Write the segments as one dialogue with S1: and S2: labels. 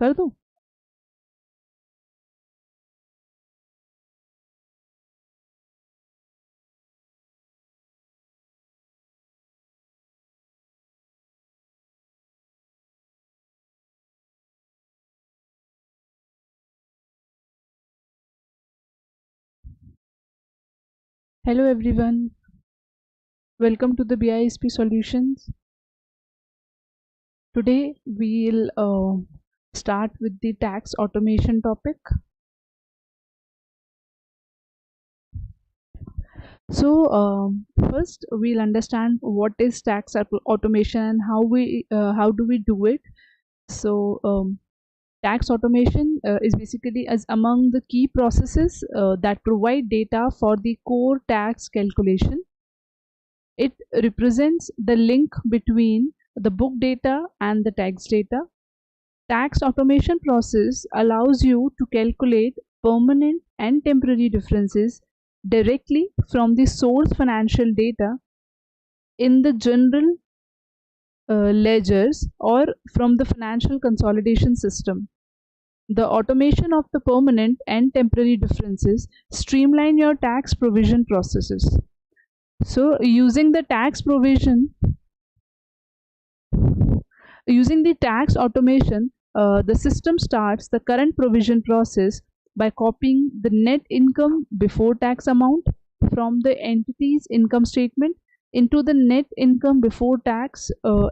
S1: कर दूं? Hello everyone, welcome to the BISP Solutions. Today we'll start with the tax automation topic. So first we'll understand what is tax automation and how do we do it. So tax automation is basically as among the key processes that provide data for the core tax calculation. It represents the link between the book data and the tax data. Tax automation process allows you to calculate permanent and temporary differences directly from the source financial data in the general ledgers or from the financial consolidation system. The automation of the permanent and temporary differences streamline your tax provision processes. So using the tax automation, the system starts the current provision process by copying the net income before tax amount from the entity's income statement into the net income before tax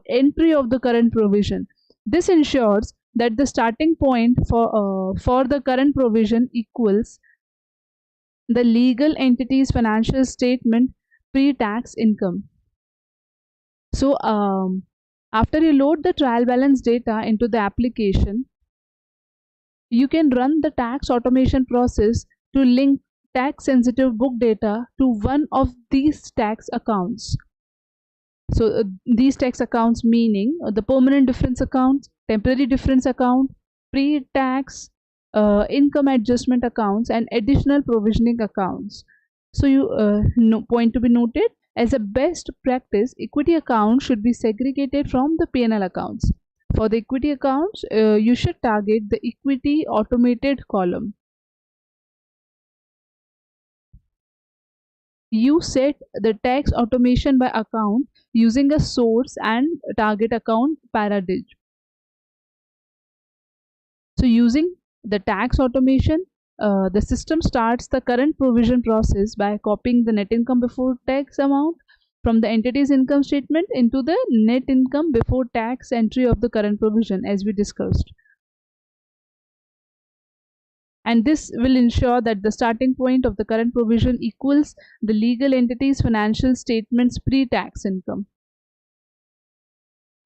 S1: entry of the current provision. This ensures that the starting point for the current provision equals the legal entity's financial statement pre-tax income. So after you load the trial balance data into the application, you can run the tax automation process to link tax sensitive book data to one of these tax accounts. So these tax accounts meaning the permanent difference account, temporary difference account, pre-tax income adjustment accounts, and additional provisioning accounts. So point to be noted, as a best practice, equity accounts should be segregated from the P&L accounts. For the equity accounts, you should target the equity automated column. You set the tax automation by account using a source and target account paradigm. So using the tax automation, the system starts the current provision process by copying the net income before tax amount from the entity's income statement into the net income before tax entry of the current provision, as we discussed. And this will ensure that the starting point of the current provision equals the legal entity's financial statements pre-tax income.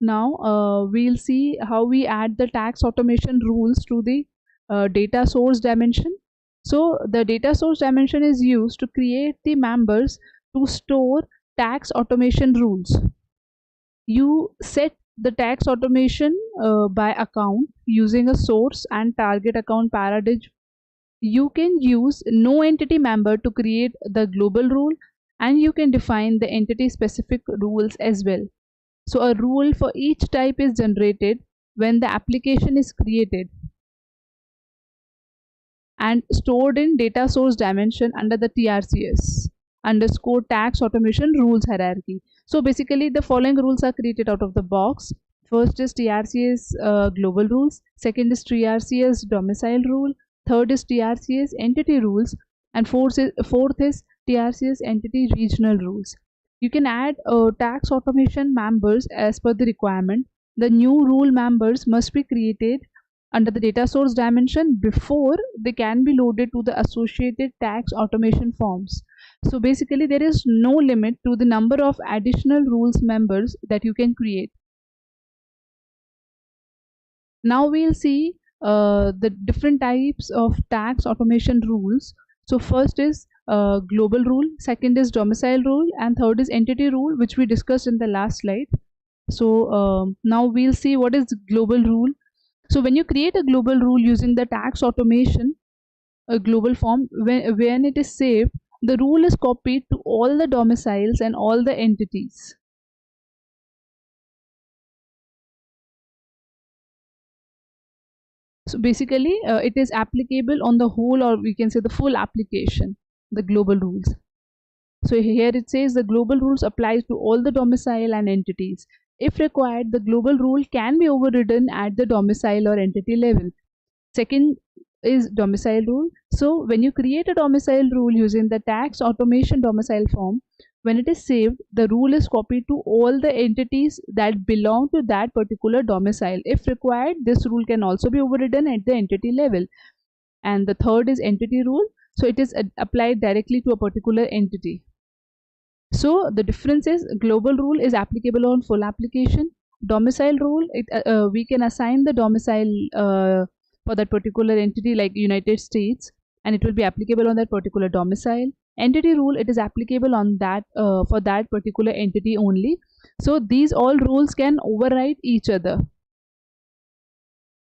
S1: Now we'll see how we add the tax automation rules to the data source dimension. So the data source dimension is used to create the members to store tax automation rules. You set the tax automation by account using a source and target account paradigm. You can use no entity member to create the global rule, and you can define the entity specific rules as well. So a rule for each type is generated when the application is created and stored in data source dimension under the TRCS underscore tax automation rules hierarchy. So basically the following rules are created out of the box. First is TRCS global rules, second is TRCS domicile rule, third is TRCS entity rules, and fourth is TRCS entity regional rules. You can add tax automation members as per the requirement. The new rule members must be created under the data source dimension before they can be loaded to the associated tax automation forms. So basically there is no limit to the number of additional rules members that you can create. Now we'll see the different types of tax automation rules. So first is global rule, second is domicile rule, and third is entity rule, which we discussed in the last slide. So now we'll see what is global rule. So when you create a global rule using the tax automation, a global form, when it is saved, the rule is copied to all the domiciles and all the entities. So basically, it is applicable on the whole, or we can say the full application, the global rules. So here it says the global rules applies to all the domicile and entities. If required, the global rule can be overridden at the domicile or entity level. Second is domicile rule. So when you create a domicile rule using the tax automation domicile form, when it is saved, the rule is copied to all the entities that belong to that particular domicile. If required, this rule can also be overridden at the entity level. And the third is entity rule. So it is applied directly to a particular entity. So the difference is global rule is applicable on full application. Domicile rule, we can assign the domicile for that particular entity, like United States, and it will be applicable on that particular domicile. Entity rule, it is applicable on that for that particular entity only. So these all rules can override each other.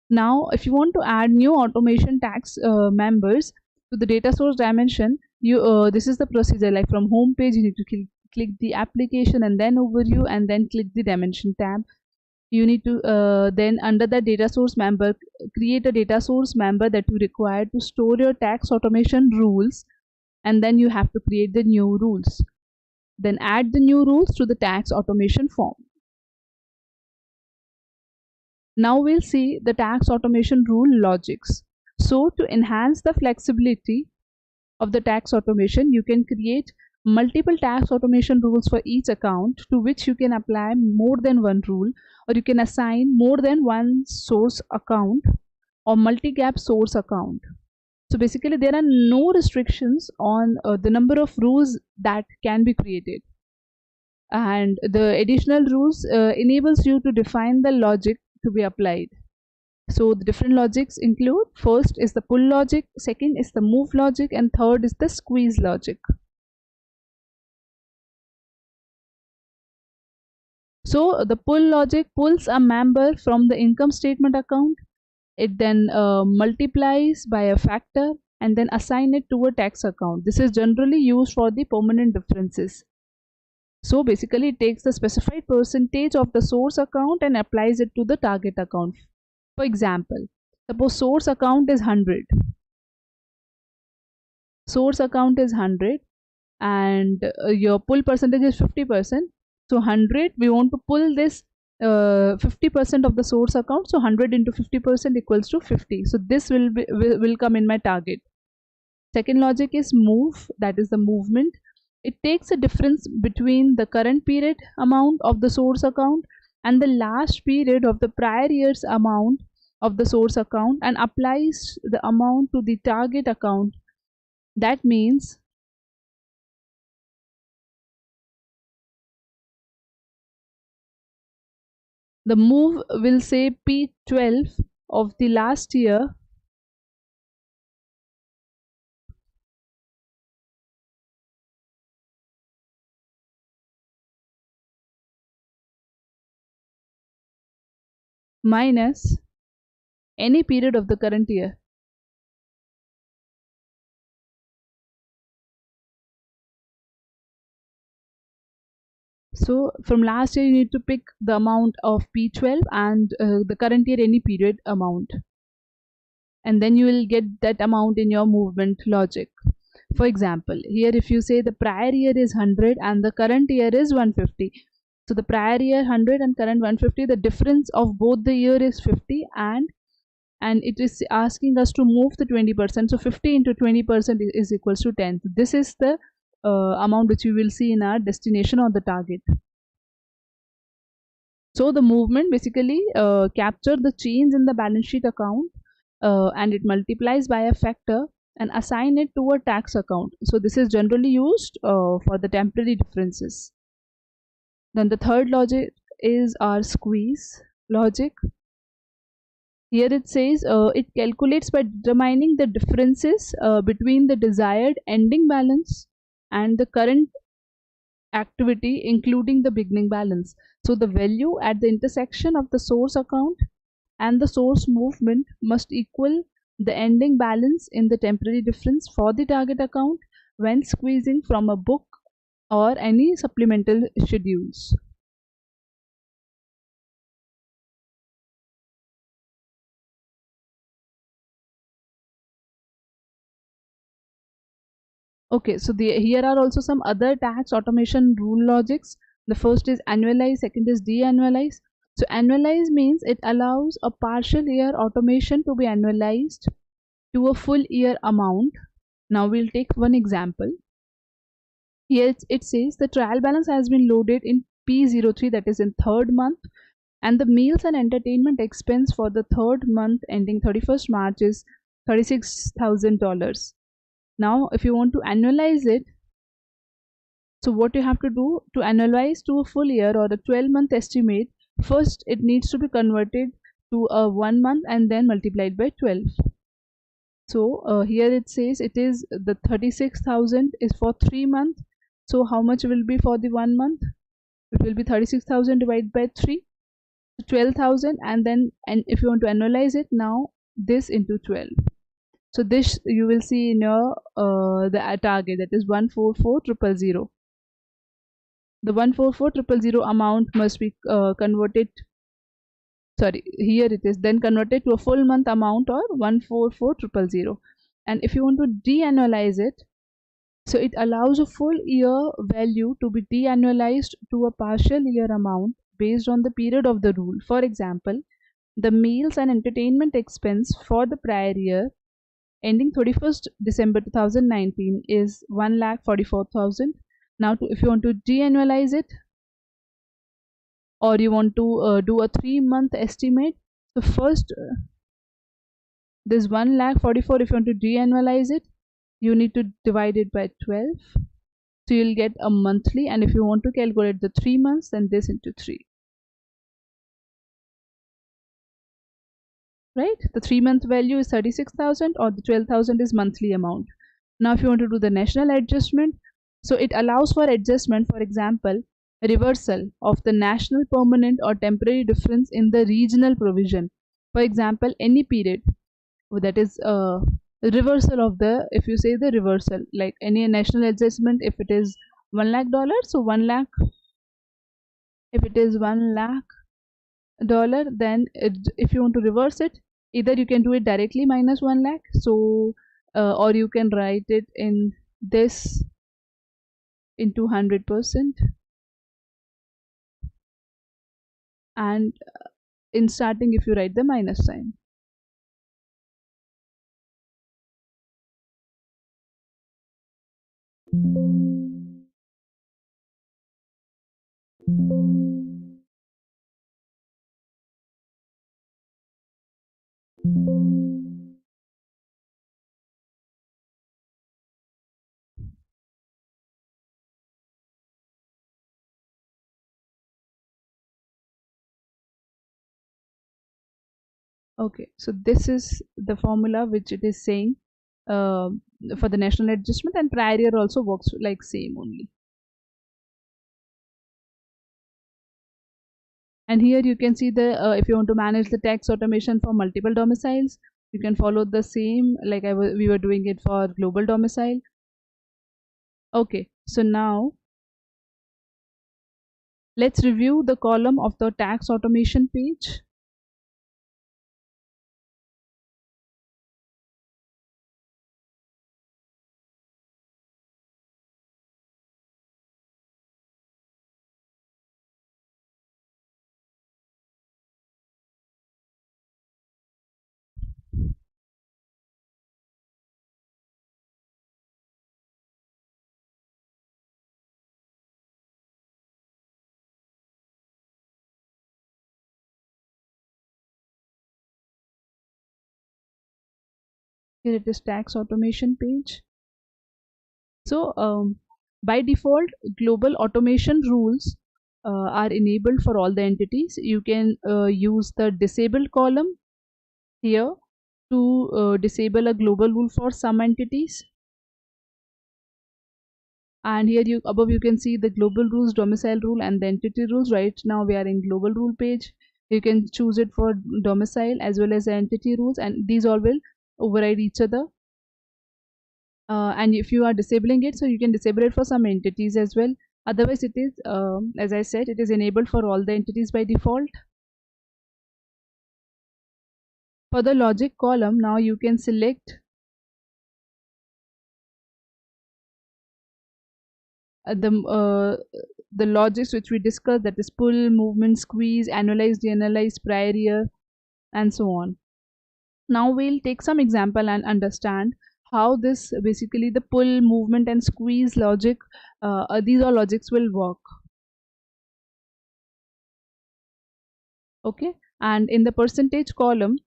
S1: Now, if you want to add new automation tax members to the data source dimension, you this is the procedure. Like from home page, you need to click the application and then overview, and then click the dimension tab. You need to then under the data source member, create a data source member that you require to store your tax automation rules, and then you have to create the new rules. Then add the new rules to the tax automation form. Now we'll see the tax automation rule logics. So to enhance the flexibility of the tax automation, you can create multiple tax automation rules for each account, to which you can apply more than one rule, or you can assign more than one source account or multi-gap source account. So basically there are no restrictions on the number of rules that can be created. And the additional rules enables you to define the logic to be applied. So the different logics include, first is the pull logic, second is the move logic, and third is the squeeze logic. So the pull logic pulls a member from the income statement account. It then multiplies by a factor and then assign it to a tax account. This is generally used for the permanent differences. So basically it takes the specified percentage of the source account and applies it to the target account. For example, suppose source account is 100. Source account is 100 and your pull percentage is 50%. So 100, we want to pull this 50% of the source account. So 100 into 50% equals to 50. So this will come in my target. Second logic is move, that is the movement. It takes a difference between the current period amount of the source account and the last period of the prior year's amount of the source account and applies the amount to the target account. That means the move will say P12 of the last year minus any period of the current year. So from last year you need to pick the amount of P12 and the current year any period amount, and then you will get that amount in your movement logic. For example, here if you say the prior year is 100 and the current year is 150, so the prior year 100 and current 150, the difference of both the year is 50, and it is asking us to move the 20%. So 50 into 20% is equals to 10. So this is the amount which you will see in our destination or the target. So the movement basically capture the change in the balance sheet account and it multiplies by a factor and assign it to a tax account. So this is generally used for the temporary differences. Then the third logic is our squeeze logic. Here it says it calculates by determining the differences between the desired ending balance and the current activity, including the beginning balance. So the value at the intersection of the source account and the source movement must equal the ending balance in the temporary difference for the target account when squeezing from a book or any supplemental schedules. Okay, so here are also some other tax automation rule logics. The first is annualize, second is de-annualize. So annualize means it allows a partial year automation to be annualized to a full year amount. Now we'll take one example. Here it says the trial balance has been loaded in P03, that is in third month, and the meals and entertainment expense for the third month ending 31st March is $36,000. Now if you want to annualize it, so what you have to do to annualize to a full year or a 12-month estimate, first it needs to be converted to a 1 month and then multiplied by 12. So here it says it is the 36,000 is for 3 months. So how much will be for the 1 month? It will be 36,000 divided by 3, 12,000, and then, and if you want to annualize it now, this into 12. So this you will see in your the target, that is 144,000. The 144,000 amount must be converted, sorry, here it is then converted to a full month amount or 144,000. And if you want to de-annualize it, so it allows a full year value to be de-annualized to a partial year amount based on the period of the rule. For example, the meals and entertainment expense for the prior year ending 31st December 2019 is 1,44,000. Now if you want to de-annualize it, or you want to do a 3-month estimate, so first this 1,44,000, if you want to de-annualize it, you need to divide it by 12, so you'll get a monthly. And if you want to calculate the 3 months, then this into 3, right? The 3-month value is 36,000, or the 12,000 is monthly amount. Now if you want to do the national adjustment, so it allows for adjustment, for example, reversal of the national permanent or temporary difference in the regional provision. For example, any period, that is reversal of the, if you say the reversal, like any national adjustment, if it is $1 lakh, so 1 lakh, if it is $1 lakh, then if you want to reverse it, either you can do it directly minus 1 lakh, so or you can write it in this into 100%, and in starting if you write the minus sign. Okay, so this is the formula which it is saying uh, for the national adjustment, and prior year also works like same only. And here you can see the if you want to manage the tax automation for multiple domiciles, you can follow the same like we were doing it for global domicile. Okay, so now let's review the column of the tax automation page. Here it is, tax automation page. So by default, global automation rules are enabled for all the entities. You can use the disabled column here to disable a global rule for some entities. And here above you can see the global rules, domicile rule, and the entity rules. Right now we are in global rule page. You can choose it for domicile as well as the entity rules, and these all will override each other. and if you are disabling it, so you can disable it for some entities as well. Otherwise it is, as I said, it is enabled for all the entities by default. For the logic column, now you can select the logics which we discussed, that is pull, movement, squeeze, annualize, deanalyze, prior year, and so on. Now we'll take some example and understand how this basically the pull, movement, and squeeze logic, these all logics will work. Okay, and in the percentage column,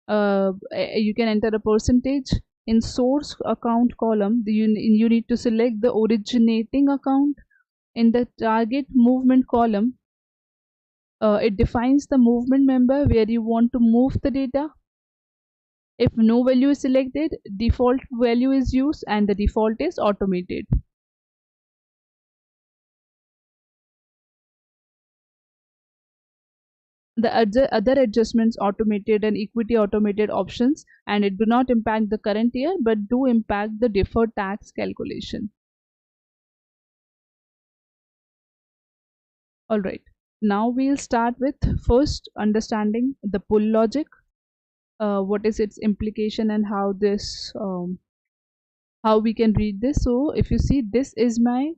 S1: you can enter a percentage. In source account column, you need to select the originating account. In the target movement column, it defines the movement member where you want to move the data. If no value is selected, default value is used and the default is automated. The other adjustments, automated and equity automated options, and it do not impact the current year but do impact the deferred tax calculation. Alright, now we'll start with first understanding the pull logic, what is its implication and how this how we can read this. So if you see, this is my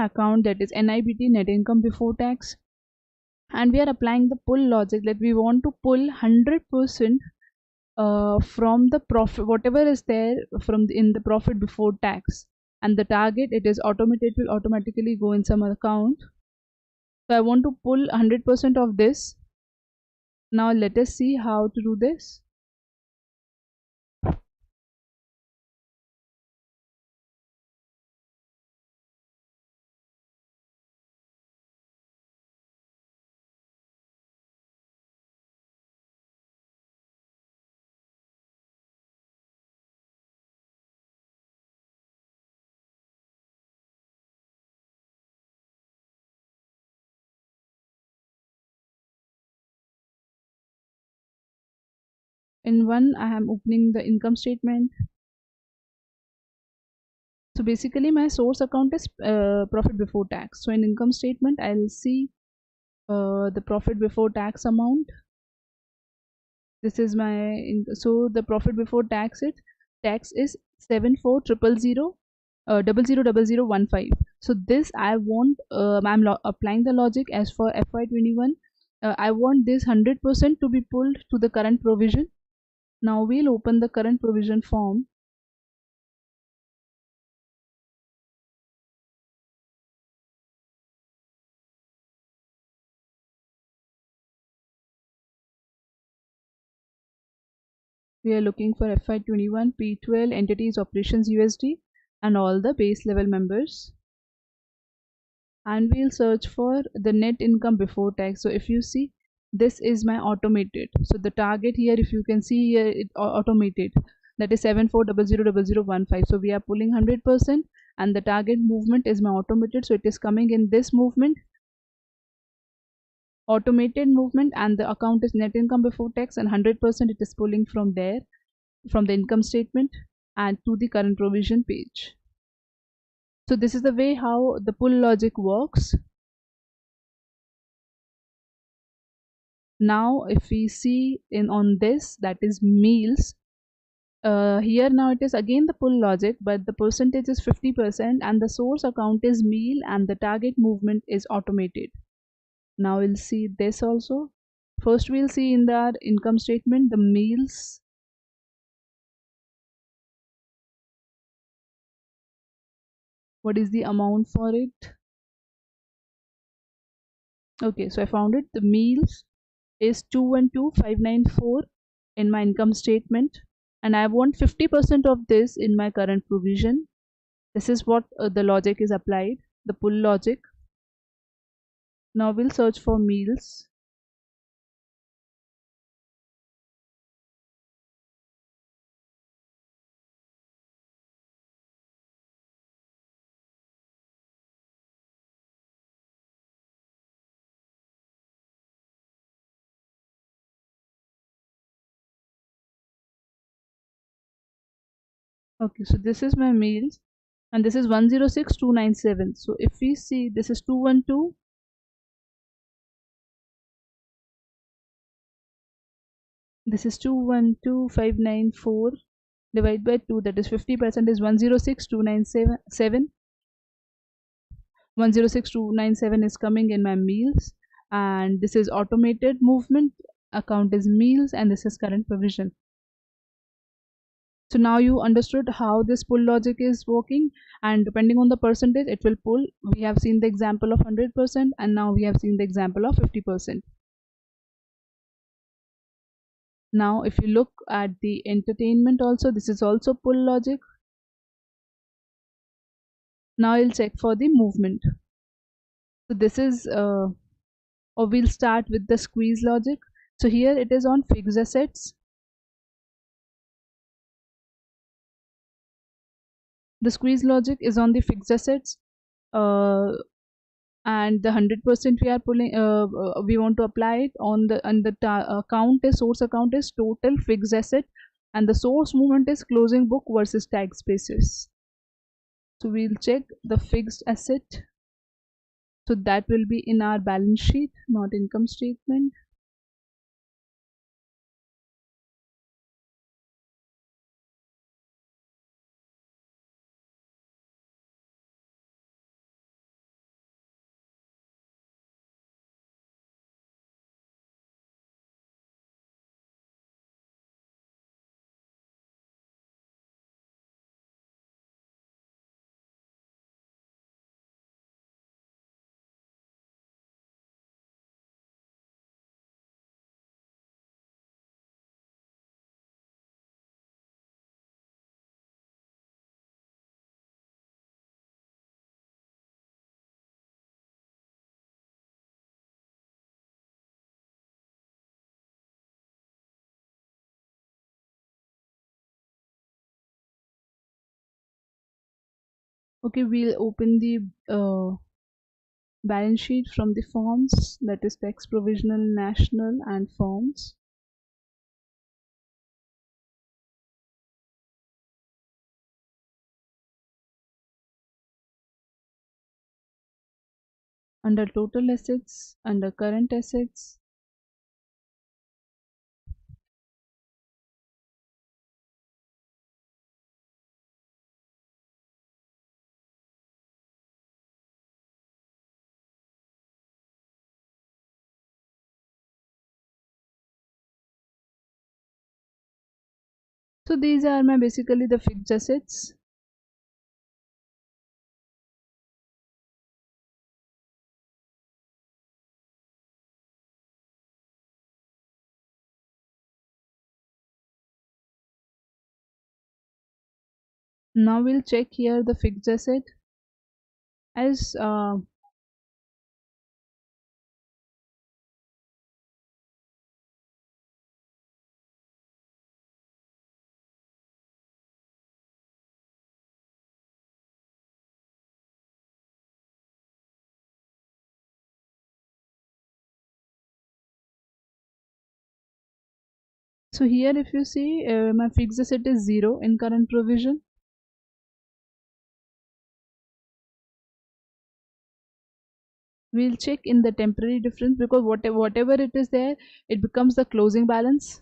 S1: account, that is NIBT, net income before tax, and we are applying the pull logic that we want to pull 100% from the profit, whatever is there from in the profit before tax, and the target, it is automated, will automatically go in some account. So I want to pull 100% of this. Now let us see how to do this. In one, I am opening the income statement. So basically my source account is profit before tax. So in income statement, I'll see the profit before tax amount. This is my so the profit before tax is 74,000 000015. So this I want, I'm applying the logic as for FY21. I want this 100% to be pulled to the current provision. Now we'll open the current provision form. We are looking for FY21 P12 entities operations USD and all the base level members, and we'll search for the net income before tax. So if you see, this is my automated. So the target here, if you can see here, it automated, that is 74,000,015. So we are pulling 100% and the target movement is my automated, so it is coming in this movement, automated movement, and the account is net income before tax, and 100% it is pulling from there, from the income statement and to the current provision page. So this is the way how the pull logic works. Now if we see in on this, that is meals, here now it is again the pull logic, but the percentage is 50% and the source account is meal and the target movement is automated. Now we'll see this also. First we'll see in the income statement the meals. What is the amount for it? Okay, so I found it. The meals is 212,594 in my income statement, and I want 50% of this in my current provision. This is what the logic is applied, the pull logic. Now we'll search for meals. Okay, so this is my meals and this is 106,297. So if we see, this is 212, this is 212,594 divided by 2, that is 50% is 106,297. 106,297 is coming in my meals, and this is automated movement account is meals, and this is current provision. So now you understood how this pull logic is working, and depending on the percentage it will pull. We have seen the example of 100%, and now we have seen the example of 50%. Now if you look at the entertainment also, this is also pull logic. Now I'll check for the movement. So this is or we'll start with the squeeze logic. So here it is on fixed assets. The squeeze logic is on the fixed assets, and the 100% we are pulling, we want to apply it on the account is source account is total fixed asset, and the source movement is closing book versus tag spaces. So we'll check the fixed asset. So that will be in our balance sheet, not income statement. Okay, we'll open the balance sheet from the forms, that is tax provisional, national, and forms. Under total assets, under current assets, so these are my basically the fixed assets. Now we'll check here the fixed asset as so here if you see my fixed asset is 0 in current provision. We'll check in the temporary difference, because whatever it is there, it becomes the closing balance.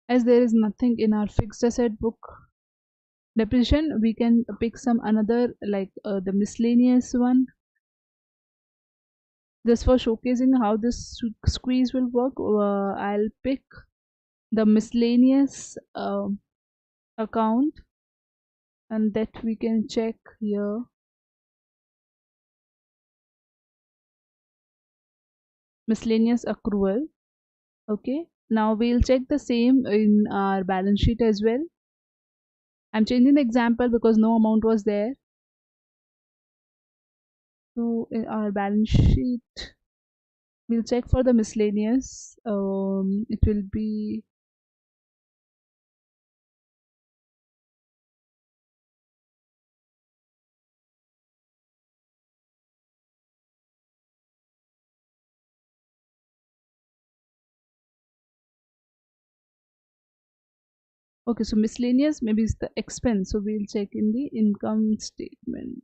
S1: As there is nothing in our fixed asset book depreciation, we can pick some another like the miscellaneous one. Just for showcasing how this squeeze will work, I'll pick the miscellaneous account, and that we can check here. Miscellaneous accrual. Okay, now we'll check the same in our balance sheet as well. I'm changing the example because no amount was there. So in our balance sheet, we'll check for the miscellaneous. It will be okay. So miscellaneous maybe is the expense. So we'll check in the income statement.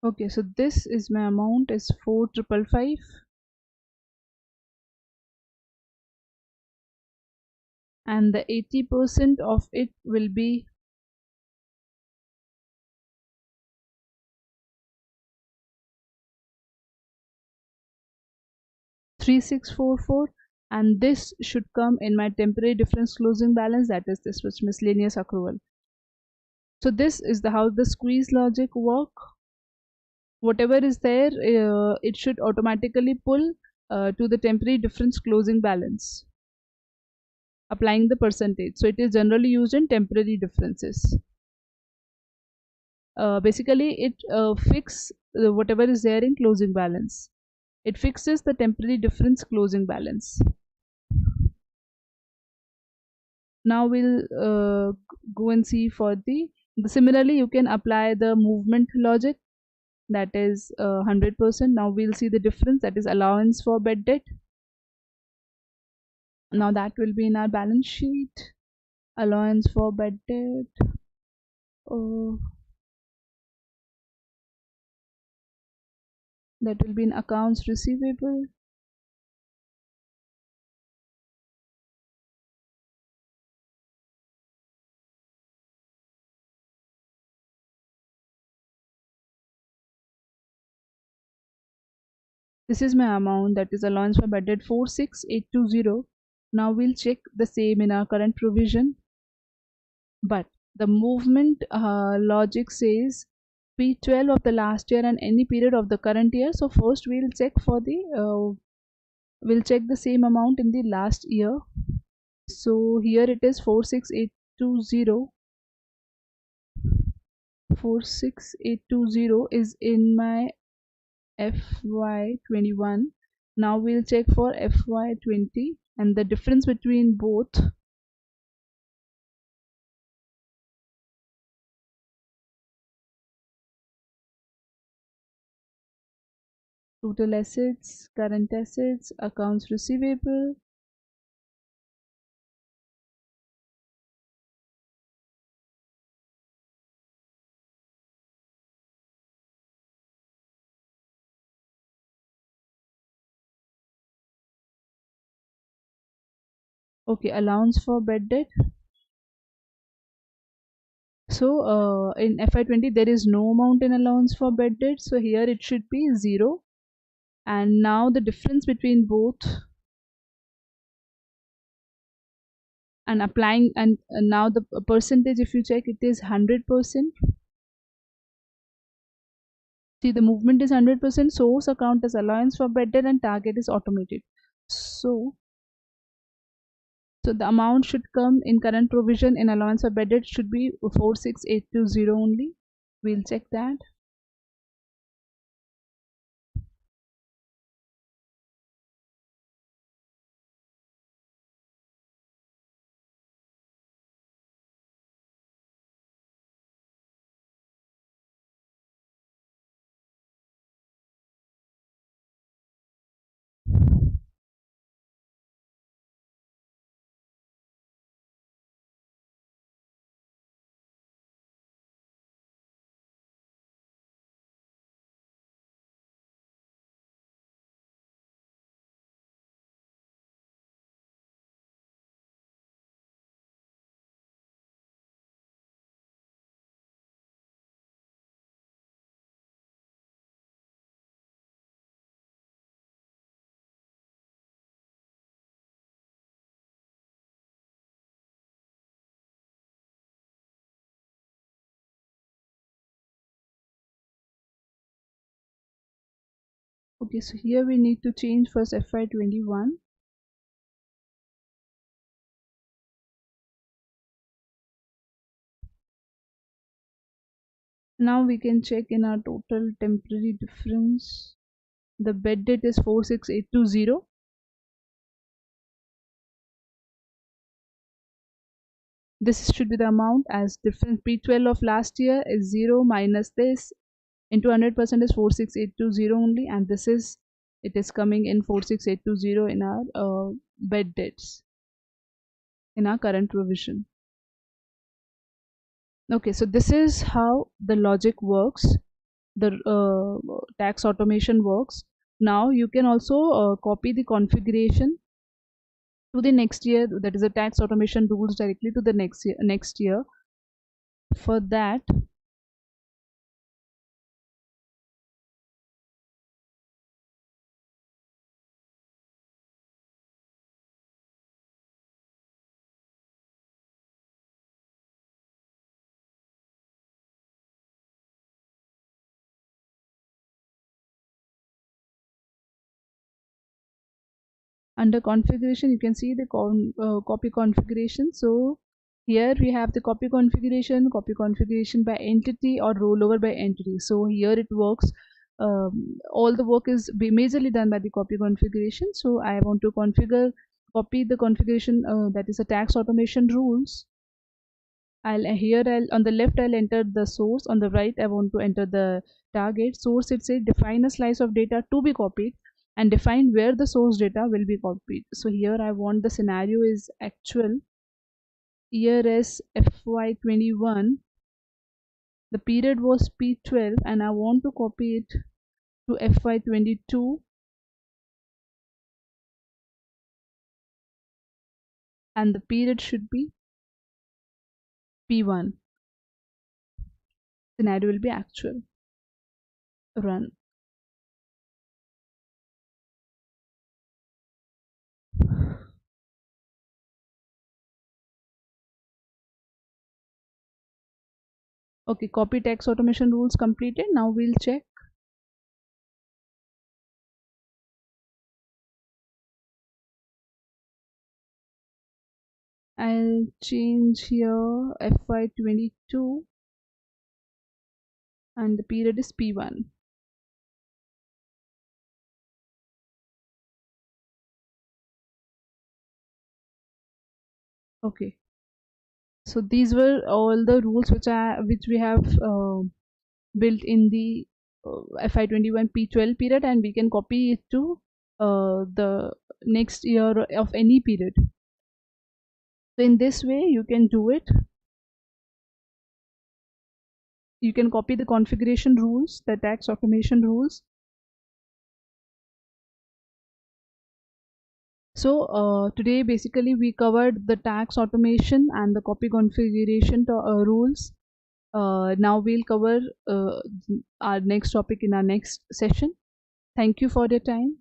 S1: Okay, so this is my amount is 4,555, and the 80% of it will be 3,644, and this should come in my temporary difference closing balance, that is this was miscellaneous accrual. So this is the how the squeeze logic work. Whatever is there, it should automatically pull to the temporary difference closing balance, applying the percentage. So it is generally used in temporary differences. Basically it fix whatever is there in closing balance. It fixes the temporary difference closing balance. Now we'll go and see for the similarly you can apply the movement logic, that is 100%. Now we'll see the difference, that is allowance for bad debt. Now that will be in our balance sheet. Allowance for bad debt. Oh, that will be in accounts receivable. This is my amount, that is allowance for bad debt 46820. Now we'll check the same in our current provision, but the movement logic says P12 of the last year and any period of the current year. So first we'll check for the we'll check the same amount in the last year. So here it is 46820. 46820 is in my FY21. Now we'll check for FY20, and the difference between both total assets, current assets, accounts receivable. Okay, allowance for bad debt. So in FY20 there is no amount in allowance for bad debt, so here it should be 0. And now the difference between both and applying, and now the percentage, if you check, it is 100%. See, the movement is 100%, source account is allowance for bad debt, and target is automated. So the amount should come in current provision in allowance for bad debt should be 46820 only. We'll check that. Okay, so here we need to change first FY21. Now we can check in our total temporary difference. The bed date is 46820. This should be the amount, as difference P12 of last year is 0 minus this into 100% is 46820 only, and this is, it is coming in 46820 in our bed dates in our current provision. Okay, so this is how the logic works, the tax automation works. Now you can also copy the configuration to the next year, that is the tax automation rules, directly to the next year. For that, under configuration you can see the copy configuration. So here we have the copy configuration by entity or rollover by entity. So here it works, all the work is majorly done by the copy configuration. So I want to copy the configuration, that is a tax automation rules. I'll on the left I'll enter the source, on the right I want to enter the target. Source, it says define a slice of data to be copied and define where the source data will be copied. So here I want the scenario is actual year as FY21, the period was P12, and I want to copy it to FY22, and the period should be P1. Scenario will be actual. Run. Okay, copy tax automation rules completed. Now we'll check. I'll change here FY22 and the period is P1. Okay, so these were all the rules which we have built in the FY21 P12 period, and we can copy it to the next year of any period. So in this way you can do it. You can copy the configuration rules, the tax automation rules. So today basically we covered the tax automation and the copy configuration rules. Now we'll cover our next topic in our next session. Thank you for your time.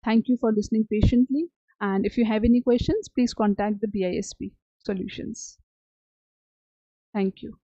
S1: Thank you for listening patiently. And if you have any questions, please contact the BISP Solutions. Thank you.